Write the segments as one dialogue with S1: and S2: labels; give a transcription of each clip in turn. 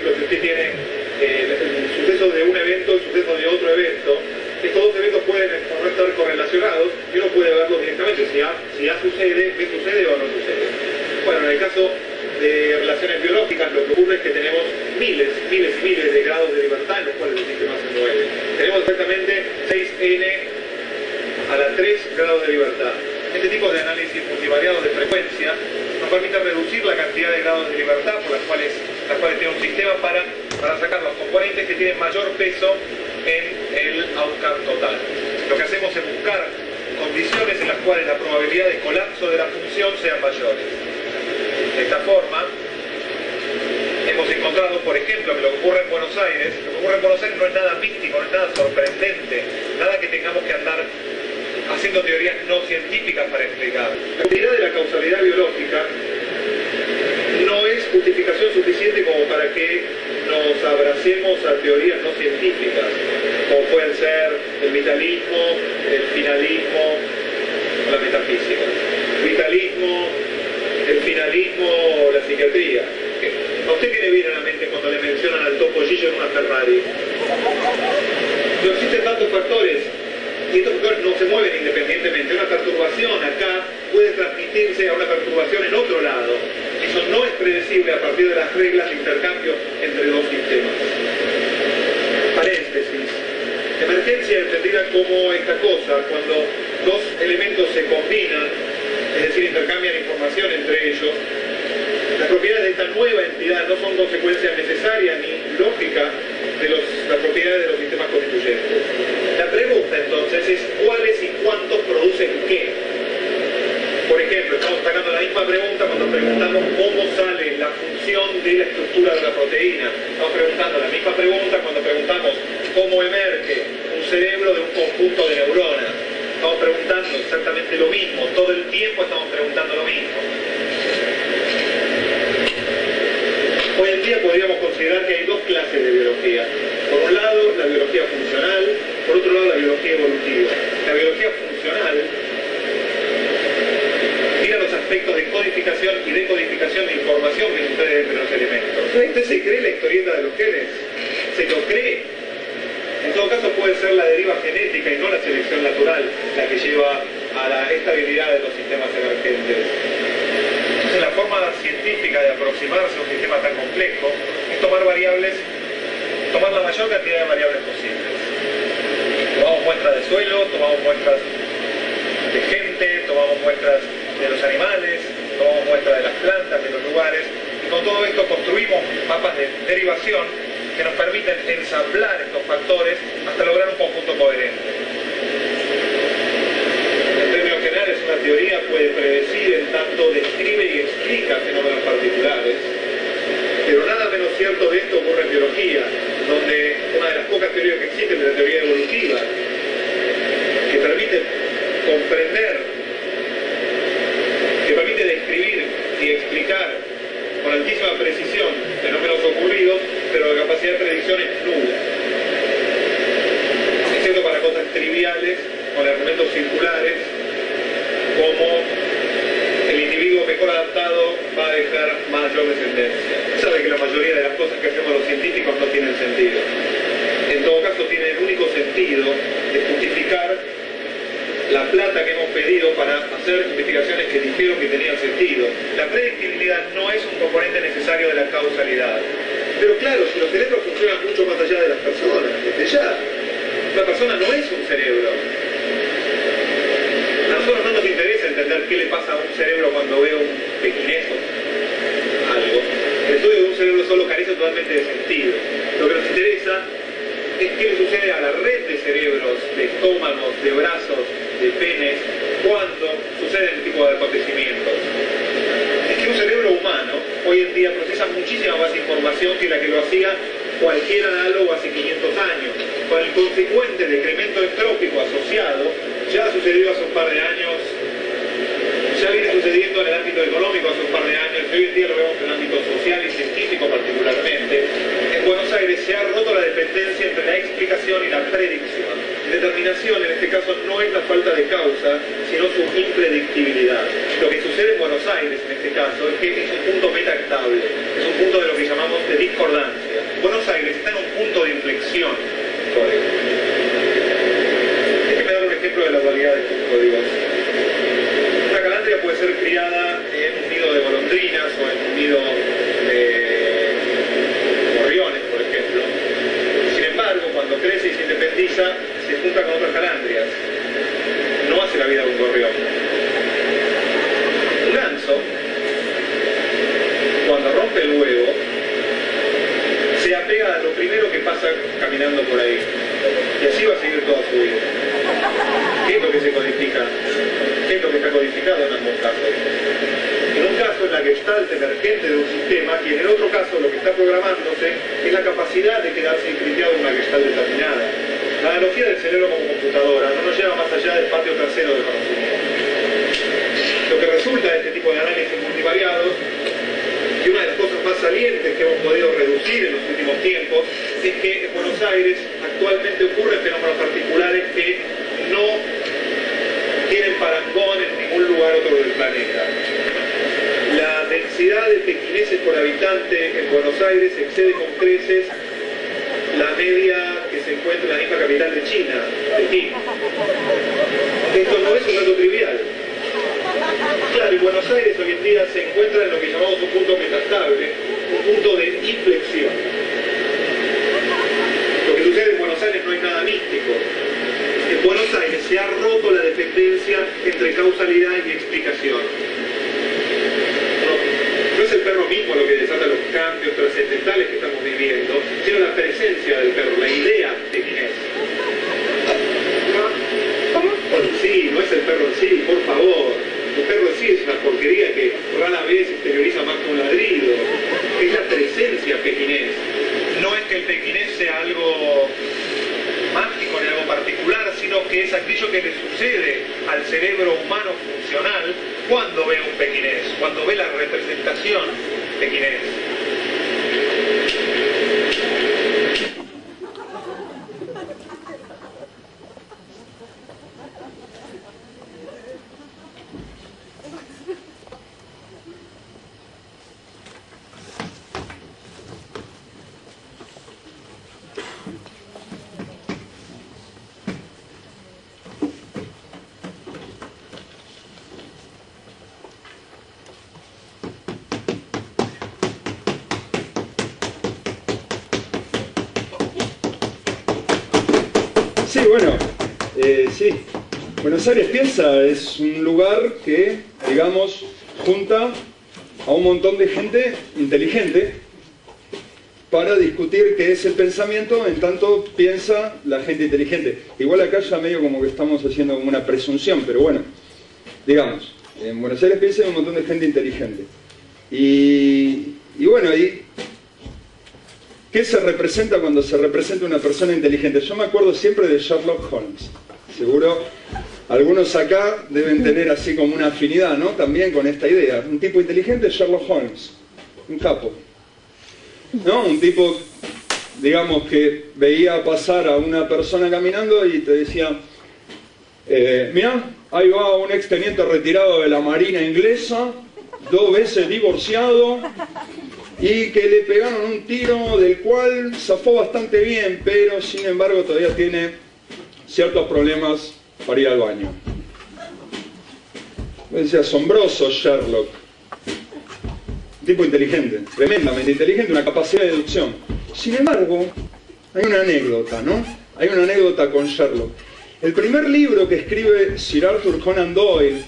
S1: ejemplo, si usted tiene el suceso de un evento, el suceso de otro evento, estos dos eventos pueden no estar correlacionados y uno puede verlos directamente si A sucede, B sucede o no sucede. Bueno, en el caso de relaciones biológicas lo que ocurre es que tenemos miles y miles de grados de libertad en los cuales el sistema se mueve. Tenemos exactamente 6n a la 3 grados de libertad. Este tipo de análisis multivariados de frecuencia nos permite reducir la cantidad de grados de libertad por las cuales tiene un sistema para sacar los componentes que tienen mayor peso en el outcome total. Lo que hacemos es buscar condiciones en las cuales la probabilidad de colapso de la función sean mayores. De esta forma, hemos encontrado, por ejemplo, que lo que ocurre en Buenos Aires, no es nada místico, no es nada sorprendente, nada que tengamos que andar haciendo teorías no científicas para explicar. La utilidad de la causalidad biológica no es justificación suficiente como para que nos abracemos a teorías no científicas, como pueden ser el vitalismo, el finalismo o la metafísica. Vitalismo, el finalismo o la psiquiatría. ¿A usted qué le viene a la mente cuando le mencionan al topollillo en una Ferrari? No existen tantos factores y estos factores no se mueven independientemente. Una perturbación acá puede transmitirse a una perturbación en otro lado. Eso no es predecible a partir de las reglas de intercambio entre dos sistemas. Paréntesis. Emergencia entendida como esta cosa, cuando dos elementos se combinan, es decir, intercambian información entre ellos. Las propiedades de esta nueva entidad no son consecuencia necesaria ni lógica de las propiedades de los sistemas constituyentes. La pregunta entonces es cuáles y cuántos producen qué. Por ejemplo, estamos sacando la misma pregunta cuando preguntamos cómo sale la función de la estructura de la proteína. Estamos preguntando la misma pregunta cuando preguntamos cómo emerge un cerebro de un conjunto de neuronas. Estamos preguntando exactamente lo mismo, todo el tiempo estamos preguntando lo mismo. Hoy en día podríamos considerar que hay dos clases de biología. Por un lado, la biología funcional, por otro lado, la biología evolutiva. La biología funcional mira los aspectos de codificación y decodificación de información que sucede entre los elementos. ¿Usted se cree la historieta de los genes? ¿Se lo cree? En todo caso puede ser la deriva genética y no la selección natural la que lleva a la estabilidad de los sistemas emergentes. Entonces, la forma científica de aproximarse a un sistema tan complejo es tomar la mayor cantidad de variables posibles. Tomamos muestras de suelo, tomamos muestras de gente, tomamos muestras de los animales, tomamos muestras de las plantas, de los lugares, y con todo esto construimos mapas de derivación que nos permiten ensamblar estos factores hasta lograr un conjunto coherente. En términos generales, una teoría puede predecir en tanto describe y explica fenómenos particulares, pero nada menos cierto de esto ocurre en biología, donde una de las pocas teorías que existen es la teoría evolutiva, que permite comprender, que permite describir y explicar con altísima precisión fenómenos ocurridos, pero la capacidad de predicción es nula. Excepto para cosas triviales, con argumentos circulares, como el individuo mejor adaptado va a dejar mayor descendencia. Sabe que la mayoría de las cosas que hacemos los científicos no tienen sentido. En todo caso, tiene el único sentido de justificar la plata que hemos pedido para hacer investigaciones que dijeron que tenían sentido. La predictibilidad no es un componente necesario de la causalidad. Pero claro, si los cerebros funcionan mucho más allá de las personas, desde ya. Una persona no es un cerebro. A nosotros no nos interesa entender qué le pasa a un cerebro cuando ve un pequinejo, algo. El estudio de un cerebro solo carece totalmente de sentido. Lo que nos interesa es qué le sucede a la red de cerebros, de estómagos, de brazos, de penes, cuando suceden este tipo de acontecimientos. Es que un cerebro humano hoy en día procesa muchísima más información que la que lo hacía cualquier análogo hace 500 años, con el consecuente decremento entrópico asociado. Ya ha sucedido hace un par de años, ya viene sucediendo en el ámbito económico hace un par de años, y hoy en día lo vemos en el ámbito social y científico particularmente. En Buenos Aires se ha roto la dependencia entre la explicación y la predicción. Determinación, en este caso, no es la falta de causa, sino su impredictibilidad. Lo que sucede en Buenos Aires, en este caso, es que es un punto metaestable, es un punto de lo que llamamos de discordancia. Buenos Aires está en un punto de inflexión histórico. Déjeme dar un ejemplo de la dualidad de estos códigos. Una calandria puede ser criada en un nido de golondrinas o en un nido de gorriones, por ejemplo. Sin embargo, cuando crece y se independiza, se junta con otras calandrias. No hace la vida de un gorrión. Un ganso, cuando rompe el huevo, se apega a lo primero que pasa caminando por ahí. Y así va a seguir toda su vida. ¿Qué es lo que se codifica? ¿Qué es lo que está codificado en ambos casos? En un caso es la gestalt emergente de un sistema y en el otro caso lo que está programándose es la capacidad de quedarse inscriptado en una gestalt determinada. La analogía del cerebro como computadora no nos lleva más allá del patio trasero del conocimiento. Lo que resulta de este tipo de análisis multivariados, y una de las cosas más salientes que hemos podido reducir en los últimos tiempos, es que en Buenos Aires actualmente ocurren fenómenos particulares que no tienen parangón en ningún lugar otro del planeta. La densidad de pequineses por habitante en Buenos Aires excede con creces la media que se encuentra en la misma capital de China, Pekín. Esto no es un dato trivial. Claro, y Buenos Aires hoy en día se encuentra en lo que llamamos un punto metastable, un punto de inflexión. Lo que sucede en Buenos Aires no es nada místico. En Buenos Aires se ha roto la dependencia entre causalidad y explicación. No es el perro mismo lo que desata los cambios trascendentales que estamos viviendo, sino la presencia del perro, la idea de quién es. ¿Cómo? Sí, no es el perro en sí, por favor. El perro en sí es una porquería que rara vez exterioriza más que un ladrido. Es la presencia pequinés. No es que el pequinés sea algo mágico ni algo particular, sino que es aquello que le sucede al cerebro humano funcional cuando ve un pequinés, cuando ve la representación pequinés.
S2: Sí, bueno, sí. Buenos Aires Piensa es un lugar que, digamos, junta a un montón de gente inteligente para discutir qué es el pensamiento en tanto piensa la gente inteligente. Igual acá ya medio como que estamos haciendo como una presunción, pero bueno, digamos, en Buenos Aires Piensa hay un montón de gente inteligente. Y bueno, ahí... ¿Qué se representa cuando se representa una persona inteligente? Yo me acuerdo siempre de Sherlock Holmes. Seguro algunos acá deben tener así como una afinidad, ¿no? También con esta idea. Un tipo inteligente es Sherlock Holmes. Un capo. ¿No? Un tipo, digamos, que veía pasar a una persona caminando y te decía, mirá, ahí va un exteniente retirado de la Marina inglesa, 2 veces divorciado, y que le pegaron un tiro del cual zafó bastante bien, pero sin embargo todavía tiene ciertos problemas para ir al baño. Es asombroso Sherlock. Un tipo inteligente, tremendamente inteligente, una capacidad de deducción. Sin embargo, hay una anécdota, ¿no? Hay una anécdota con Sherlock. El primer libro que escribe Sir Arthur Conan Doyle,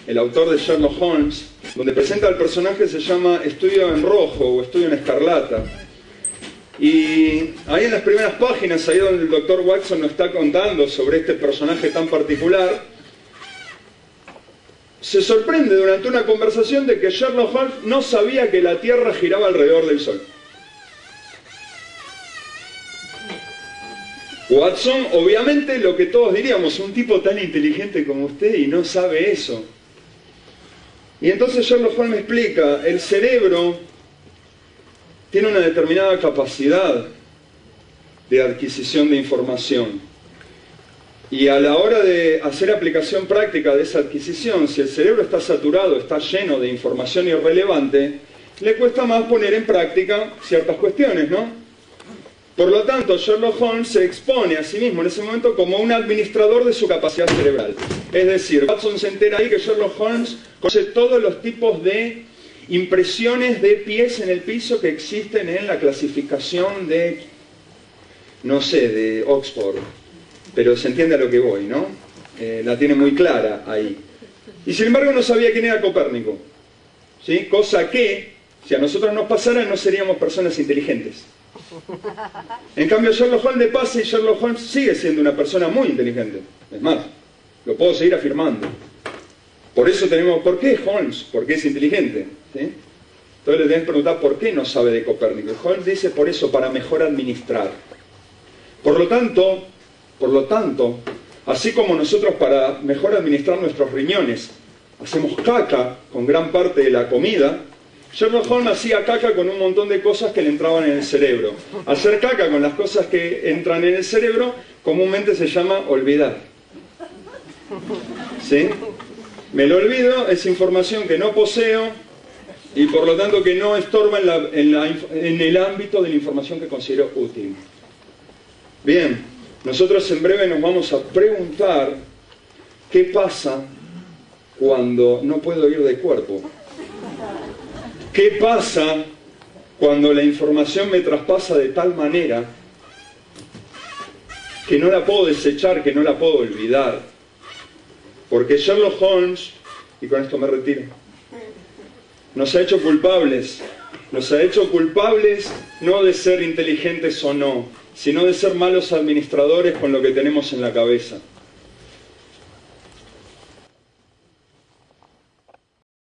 S2: el autor de Sherlock Holmes, donde presenta al personaje, se llama Estudio en Rojo o Estudio en Escarlata. Y ahí en las primeras páginas, ahí donde el Dr. Watson nos está contando sobre este personaje tan particular, se sorprende durante una conversación de que Sherlock Holmes no sabía que la Tierra giraba alrededor del Sol. Watson, obviamente lo que todos diríamos, un tipo tan inteligente como usted y no sabe eso. Y entonces Sherlock Holmes explica, el cerebro tiene una determinada capacidad de adquisición de información. Y a la hora de hacer aplicación práctica de esa adquisición, si el cerebro está saturado, está lleno de información irrelevante, le cuesta más poner en práctica ciertas cuestiones, ¿no? Por lo tanto, Sherlock Holmes se expone a sí mismo en ese momento como un administrador de su capacidad cerebral. Es decir, Watson se entera ahí que Sherlock Holmes conoce todos los tipos de impresiones de pies en el piso que existen en la clasificación de, no sé, de Oxford. Pero se entiende a lo que voy, ¿no? La tiene muy clara ahí. Y sin embargo no sabía quién era Copérnico, ¿sí? Cosa que, si a nosotros nos pasara, no seríamos personas inteligentes. En cambio, Sherlock Holmes le pasa y Sherlock Holmes sigue siendo una persona muy inteligente. Es más, lo puedo seguir afirmando. Por eso tenemos, ¿por qué Holmes? Porque es inteligente, ¿sí? Entonces le tenés que preguntar, ¿por qué no sabe de Copérnico? Y Holmes dice, por eso, para mejor administrar. Por lo tanto, así como nosotros para mejor administrar nuestros riñones hacemos caca con gran parte de la comida, Sherlock Holmes hacía caca con un montón de cosas que le entraban en el cerebro. Hacer caca con las cosas que entran en el cerebro comúnmente se llama olvidar. ¿Sí? Me lo olvido, es información que no poseo y por lo tanto que no estorba en el ámbito de la información que considero útil. Bien, nosotros en breve nos vamos a preguntar qué pasa cuando no puedo ir de cuerpo. ¿Qué pasa cuando la información me traspasa de tal manera que no la puedo desechar, que no la puedo olvidar? Porque Sherlock Holmes, y con esto me retiro, nos ha hecho culpables. Nos ha hecho culpables no de ser inteligentes o no, sino de ser malos administradores con lo que tenemos en la cabeza.